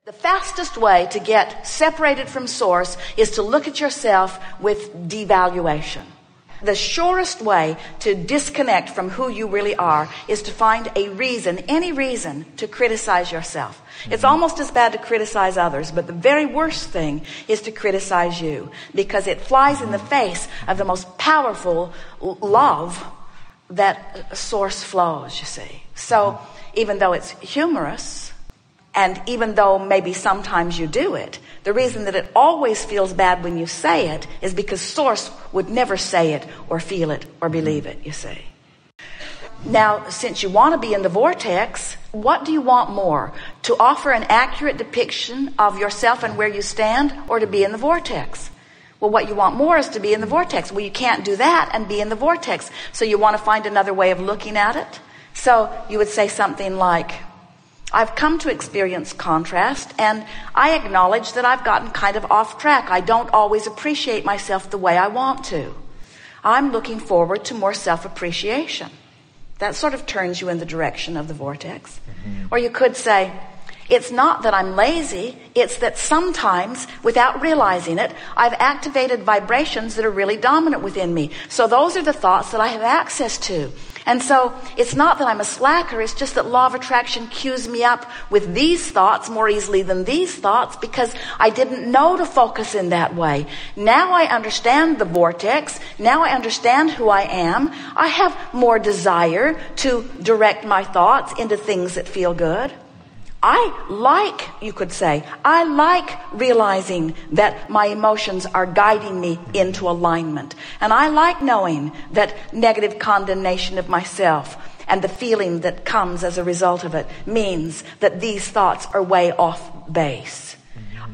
The fastest way to get separated from source is to look at yourself with devaluation. The surest way to disconnect from who you really are is to find a reason, any reason, to criticize yourself. It's almost as bad to criticize others, but the very worst thing is to criticize you, because it flies in the face of the most powerful love that source flows, you see. So even though it's humorous, and even though maybe sometimes you do it, the reason that it always feels bad when you say it is because source would never say it or feel it or believe it, you see. Now, since you want to be in the vortex, what do you want more? To offer an accurate depiction of yourself and where you stand, or to be in the vortex? Well, what you want more is to be in the vortex. Well, you can't do that and be in the vortex. So you want to find another way of looking at it? So you would say something like, I've come to experience contrast, and I acknowledge that I've gotten kind of off track. I don't always appreciate myself the way I want to. I'm looking forward to more self-appreciation. That sort of turns you in the direction of the vortex. Or you could say, it's not that I'm lazy, it's that sometimes, without realizing it, I've activated vibrations that are really dominant within me. So those are the thoughts that I have access to. And so it's not that I'm a slacker, it's just that law of attraction cues me up with these thoughts more easily than these thoughts, because I didn't know to focus in that way. Now I understand the vortex. Now I understand who I am. I have more desire to direct my thoughts into things that feel good. I like realizing that my emotions are guiding me into alignment. And I like knowing that negative condemnation of myself and the feeling that comes as a result of it means that these thoughts are way off base.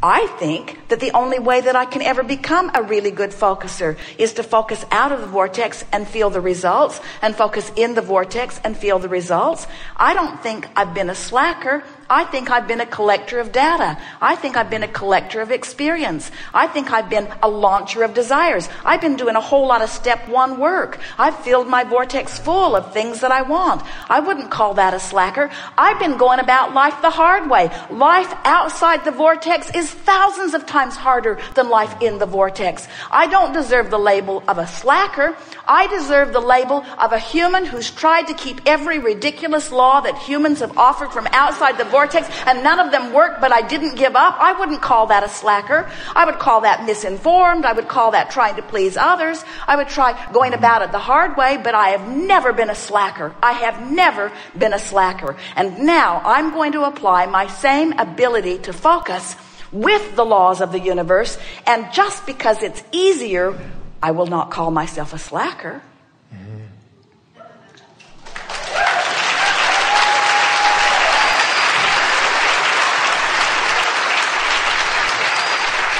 I think that the only way that I can ever become a really good focuser is to focus out of the vortex and feel the results, and focus in the vortex and feel the results. I don't think I've been a slacker. I think I've been a collector of data. I think I've been a collector of experience. I think I've been a launcher of desires. I've been doing a whole lot of step one work. I've filled my vortex full of things that I want. I wouldn't call that a slacker. I've been going about life the hard way. Life outside the vortex is thousands of times harder than life in the vortex. I don't deserve the label of a slacker. I deserve the label of a human who's tried to keep every ridiculous law that humans have offered from outside the vortex, and none of them work, but I didn't give up. I wouldn't call that a slacker. I would call that misinformed. I would call that trying to please others. I would try going about it the hard way, but I have never been a slacker. I have never been a slacker. And now I'm going to apply my same ability to focus with the laws of the universe, and just because it's easier, I will not call myself a slacker.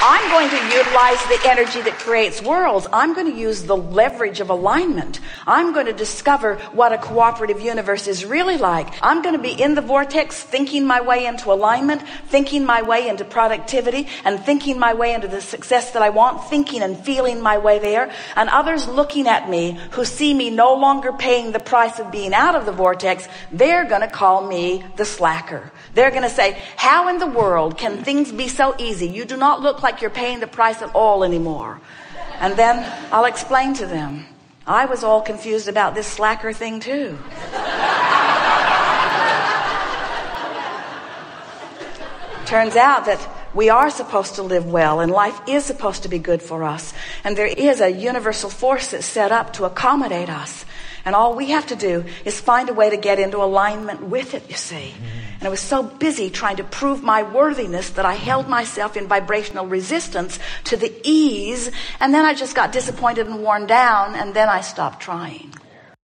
I'm going to utilize the energy that creates worlds. I'm going to use the leverage of alignment. I'm going to discover what a cooperative universe is really like. I'm going to be in the vortex, thinking my way into alignment, thinking my way into productivity, and thinking my way into the success that I want, thinking and feeling my way there. And others looking at me who see me no longer paying the price of being out of the vortex, they're going to call me the slacker. They're going to say, how in the world can things be so easy? You do not look like you're paying the price at all anymore. And then I'll explain to them, I was all confused about this slacker thing too. Turns out that we are supposed to live well, and life is supposed to be good for us. And there is a universal force that's set up to accommodate us. And all we have to do is find a way to get into alignment with it, you see. And I was so busy trying to prove my worthiness that I held myself in vibrational resistance to the ease. And then I just got disappointed and worn down, and then I stopped trying.